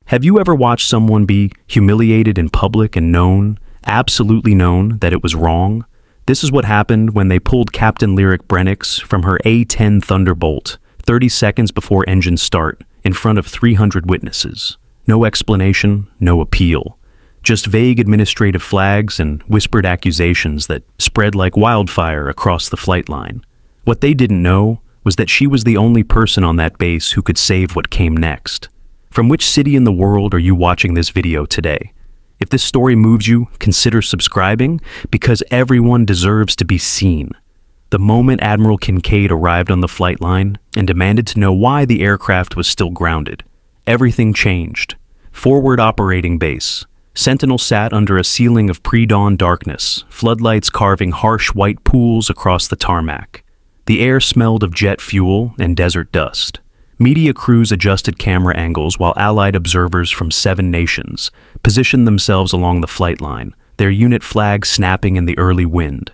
Have you ever watched someone be humiliated in public and absolutely known, that it was wrong? This is what happened when they pulled Captain Lyric Brennix from her A-10 Thunderbolt 30 seconds before engine start in front of 300 witnesses. No explanation, no appeal. Just vague administrative flags and whispered accusations that spread like wildfire across the flight line. What they didn't know was that she was the only person on that base who could save what came next. From which city in the world are you watching this video today? If this story moves you, consider subscribing, because everyone deserves to be seen. The moment Admiral Kincaid arrived on the flight line and demanded to know why the aircraft was still grounded, everything changed. Forward operating base. Sentinel sat under a ceiling of pre-dawn darkness, floodlights carving harsh white pools across the tarmac. The air smelled of jet fuel and desert dust. Media crews adjusted camera angles while Allied observers from 7 nations positioned themselves along the flight line, their unit flags snapping in the early wind.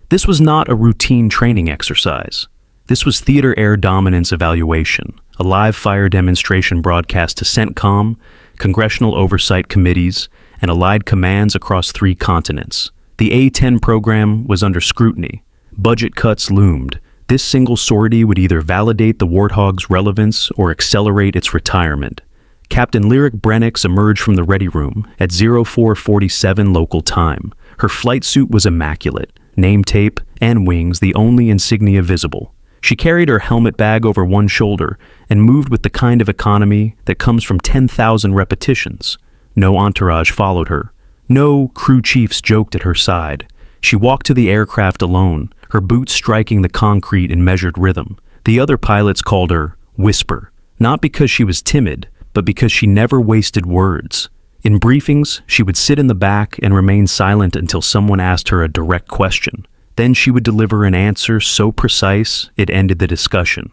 This was not a routine training exercise. This was theater air dominance evaluation, a live fire demonstration broadcast to CENTCOM, congressional oversight committees, and allied commands across 3 continents. The A-10 program was under scrutiny. Budget cuts loomed. This single sortie would either validate the Warthog's relevance or accelerate its retirement. Captain Lyric Brennix emerged from the ready room at 04:47 local time. Her flight suit was immaculate, name tape and wings the only insignia visible. She carried her helmet bag over one shoulder and moved with the kind of economy that comes from 10,000 repetitions. No entourage followed her. No crew chiefs joked at her side. She walked to the aircraft alone, her boots striking the concrete in measured rhythm. The other pilots called her Whisper, not because she was timid, but because she never wasted words. In briefings, she would sit in the back and remain silent until someone asked her a direct question. Then she would deliver an answer so precise it ended the discussion.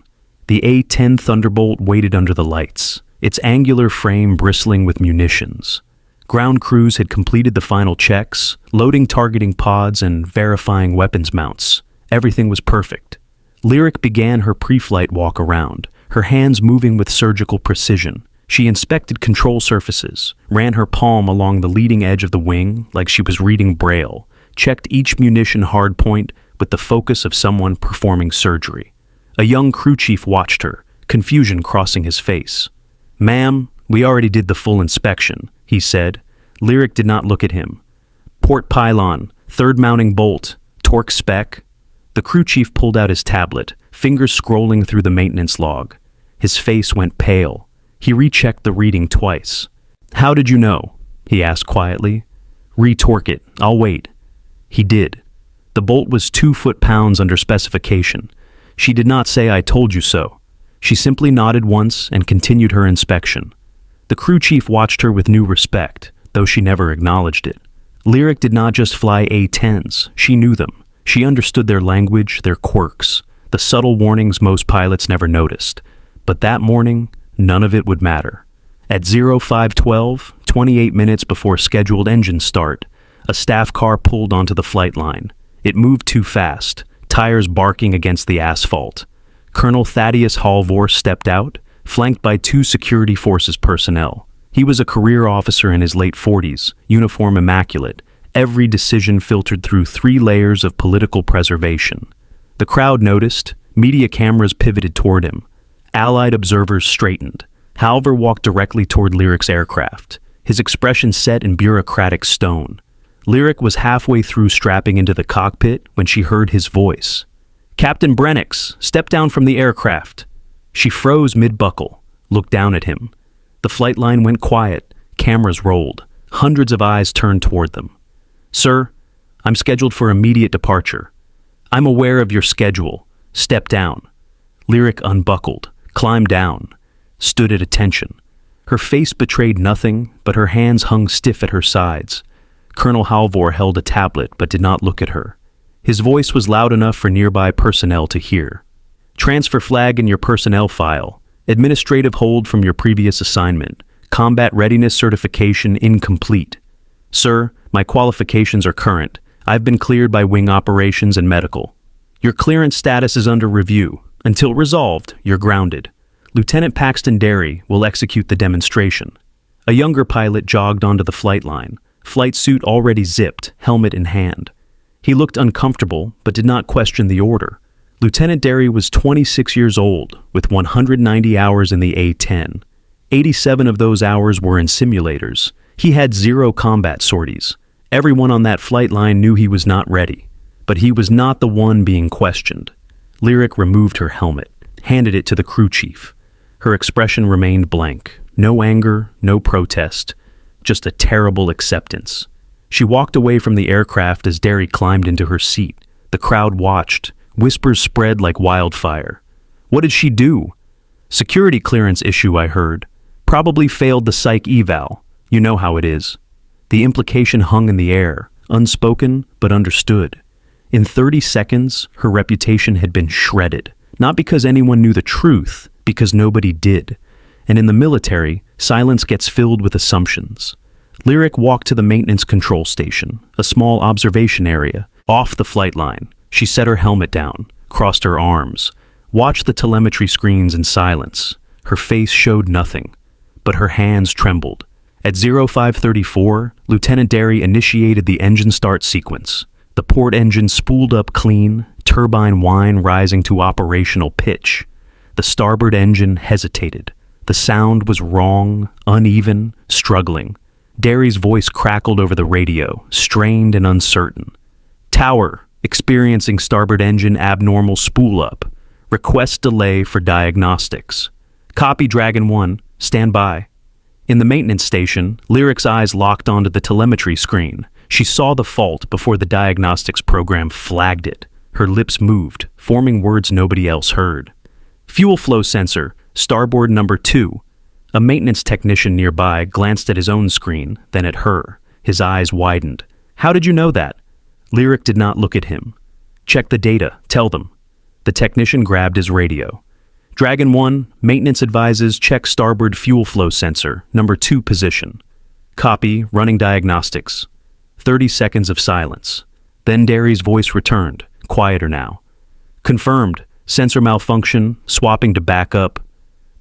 The A-10 Thunderbolt waited under the lights, its angular frame bristling with munitions. Ground crews had completed the final checks, loading targeting pods and verifying weapons mounts. Everything was perfect. Lyric began her pre-flight walk around, her hands moving with surgical precision. She inspected control surfaces, ran her palm along the leading edge of the wing like she was reading Braille, checked each munition hardpoint with the focus of someone performing surgery. A young crew chief watched her, confusion crossing his face. "Ma'am, we already did the full inspection," he said. Lyric did not look at him. "Port pylon, 3rd mounting bolt, torque spec." The crew chief pulled out his tablet, fingers scrolling through the maintenance log. His face went pale. He rechecked the reading twice. "How did you know?" he asked quietly. "Retorque it, I'll wait." He did. The bolt was 2 foot-pounds under specification. She did not say, "I told you so." She simply nodded once and continued her inspection. The crew chief watched her with new respect, though she never acknowledged it. Lyric did not just fly A-10s, she knew them. She understood their language, their quirks, the subtle warnings most pilots never noticed. But that morning, none of it would matter. At 05:12, 28 minutes before scheduled engine start, a staff car pulled onto the flight line. It moved too fast, tires barking against the asphalt. Colonel Thaddeus Halvor stepped out, flanked by 2 security forces personnel. He was a career officer in his late 40s, uniform immaculate, every decision filtered through 3 layers of political preservation. The crowd noticed, media cameras pivoted toward him. Allied observers straightened. Halvor walked directly toward Lyric's aircraft, his expression set in bureaucratic stone. Lyric was halfway through strapping into the cockpit when she heard his voice. "Captain Brennix, step down from the aircraft." She froze mid-buckle, looked down at him. The flight line went quiet, cameras rolled, hundreds of eyes turned toward them. "Sir, I'm scheduled for immediate departure." "I'm aware of your schedule. Step down." Lyric unbuckled, climbed down, stood at attention. Her face betrayed nothing, but her hands hung stiff at her sides. Colonel Halvor held a tablet but did not look at her. His voice was loud enough for nearby personnel to hear. "Transfer flag in your personnel file. Administrative hold from your previous assignment. Combat readiness certification incomplete." "Sir, my qualifications are current. I've been cleared by wing operations and medical." "Your clearance status is under review. Until resolved, you're grounded. Lieutenant Paxton Derry will execute the demonstration." A younger pilot jogged onto the flight line, flight suit already zipped, helmet in hand. He looked uncomfortable, but did not question the order. Lieutenant Derry was 26 years old, with 190 hours in the A-10. 87 of those hours were in simulators. He had 0 combat sorties. Everyone on that flight line knew he was not ready. But he was not the one being questioned. Lyric removed her helmet, handed it to the crew chief. Her expression remained blank. No anger, no protest, just a terrible acceptance. She walked away from the aircraft as Derry climbed into her seat. The crowd watched. Whispers spread like wildfire. What did she do? Security clearance issue, I heard. Probably failed the psych eval. You know how it is. The implication hung in the air, unspoken but understood. In 30 seconds, her reputation had been shredded. Not because anyone knew the truth, because nobody did. And in the military, silence gets filled with assumptions. Lyric walked to the maintenance control station, a small observation area, off the flight line. She set her helmet down, crossed her arms, watched the telemetry screens in silence. Her face showed nothing, but her hands trembled. At 0534, Lieutenant Derry initiated the engine start sequence. The port engine spooled up clean, turbine whine rising to operational pitch. The starboard engine hesitated. The sound was wrong, uneven, struggling. Derry's voice crackled over the radio, strained and uncertain. Tower, experiencing starboard engine abnormal spool up. Request delay for diagnostics. Copy Dragon 1, stand by. In the maintenance station, Lyric's eyes locked onto the telemetry screen. She saw the fault before the diagnostics program flagged it. Her lips moved, forming words nobody else heard. Fuel flow sensor, starboard number 2. A maintenance technician nearby glanced at his own screen, then at her. His eyes widened. How did you know that? Lyric did not look at him. Check the data, tell them. The technician grabbed his radio. Dragon 1, maintenance advises check starboard fuel flow sensor, number 2 position. Copy, running diagnostics. 30 seconds of silence. Then Derry's voice returned, quieter now. Confirmed, sensor malfunction, swapping to backup.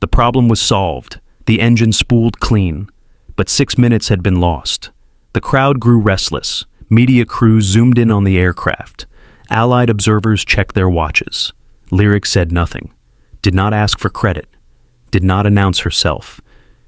The problem was solved. The engine spooled clean. But 6 minutes had been lost. The crowd grew restless. Media crews zoomed in on the aircraft. Allied observers checked their watches. Lyric said nothing. Did not ask for credit. Did not announce herself.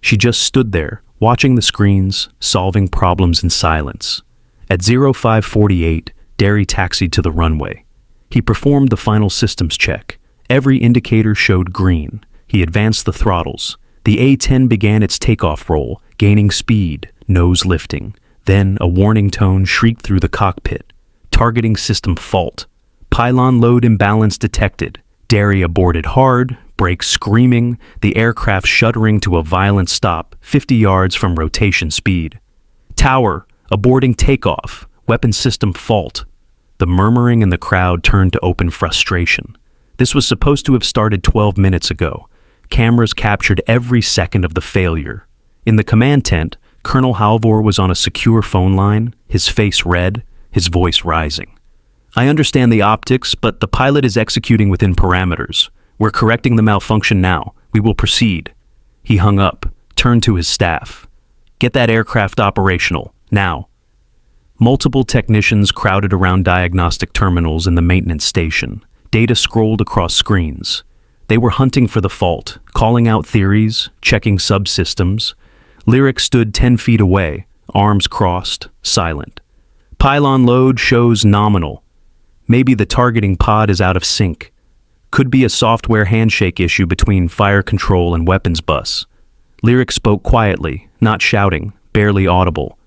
She just stood there, watching the screens, solving problems in silence. At 0548, Derry taxied to the runway. He performed the final systems check. Every indicator showed green. He advanced the throttles. The A-10 began its takeoff roll, gaining speed, nose lifting. Then a warning tone shrieked through the cockpit. Targeting system fault. Pylon load imbalance detected. Derry aborted hard, brakes screaming, the aircraft shuddering to a violent stop 50 yards from rotation speed. Tower, aborting takeoff, weapon system fault. The murmuring in the crowd turned to open frustration. This was supposed to have started 12 minutes ago. Cameras captured every second of the failure. In the command tent, Colonel Halvor was on a secure phone line, his face red, his voice rising. I understand the optics, but the pilot is executing within parameters. We're correcting the malfunction now. We will proceed. He hung up, turned to his staff. Get that aircraft operational, now. Multiple technicians crowded around diagnostic terminals in the maintenance station. Data scrolled across screens. They were hunting for the fault, calling out theories, checking subsystems. Lyric stood 10 feet away, arms crossed, silent. Pylon load shows nominal. Maybe the targeting pod is out of sync. Could be a software handshake issue between fire control and weapons bus. Lyric spoke quietly, not shouting, barely audible.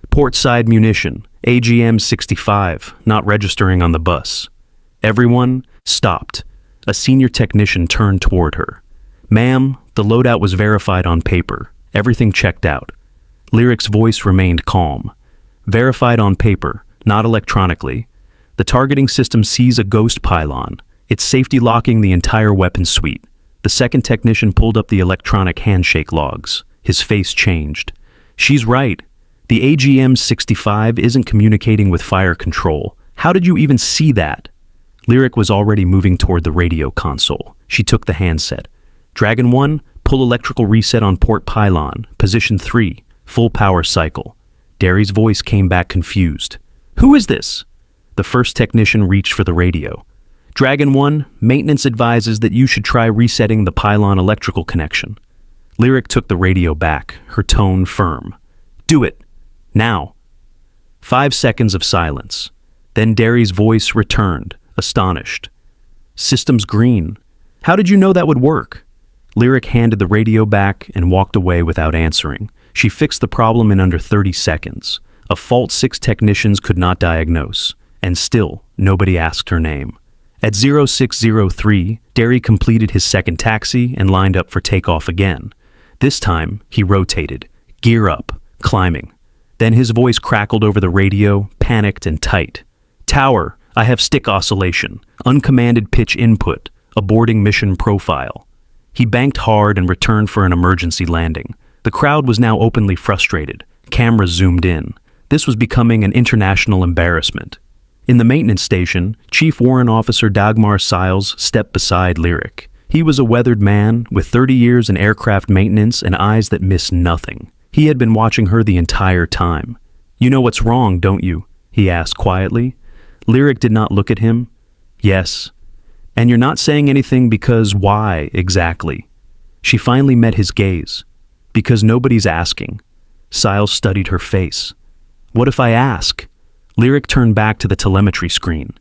Port side munition, AGM-65, not registering on the bus. Everyone stopped. A senior technician turned toward her. Ma'am, the loadout was verified on paper. Everything checked out. Lyric's voice remained calm. Verified on paper, not electronically. The targeting system sees a ghost pylon. It's safety locking the entire weapon suite. The second technician pulled up the electronic handshake logs. His face changed. She's right. The AGM-65 isn't communicating with fire control. How did you even see that? Lyric was already moving toward the radio console. She took the handset. Dragon 1, Pull electrical reset on port pylon, position 3, full power cycle. Derry's voice came back confused. Who is this? The first technician reached for the radio. Dragon 1, maintenance advises that you should try resetting the pylon electrical connection. Lyric took the radio back, her tone firm. Do it. Now. 5 seconds of silence. Then Derry's voice returned, astonished. Systems green. How did you know that would work? Lyric handed the radio back and walked away without answering. She fixed the problem in under 30 seconds. A fault 6 technicians could not diagnose. And still, nobody asked her name. At 0603, Derry completed his second taxi and lined up for takeoff again. This time, he rotated. Gear up. Climbing. Then his voice crackled over the radio, panicked and tight. Tower, I have stick oscillation. Uncommanded pitch input. Aborting mission profile. He banked hard and returned for an emergency landing. The crowd was now openly frustrated. Cameras zoomed in. This was becoming an international embarrassment. In the maintenance station, Chief Warrant Officer Dagmar Siles stepped beside Lyric. He was a weathered man with 30 years in aircraft maintenance and eyes that missed nothing. He had been watching her the entire time. You know what's wrong, don't you? He asked quietly. Lyric did not look at him. Yes. And you're not saying anything because why, exactly? She finally met his gaze. Because nobody's asking. Siles studied her face. What if I ask? Lyric turned back to the telemetry screen.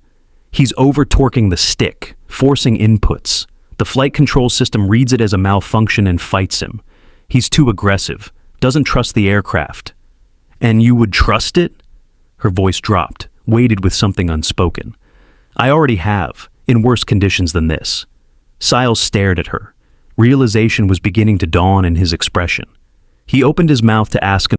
He's over-torquing the stick, forcing inputs. The flight control system reads it as a malfunction and fights him. He's too aggressive, doesn't trust the aircraft. And you would trust it? Her voice dropped, weighted with something unspoken. I already have, in worse conditions than this. Siles stared at her. Realization was beginning to dawn in his expression. He opened his mouth to ask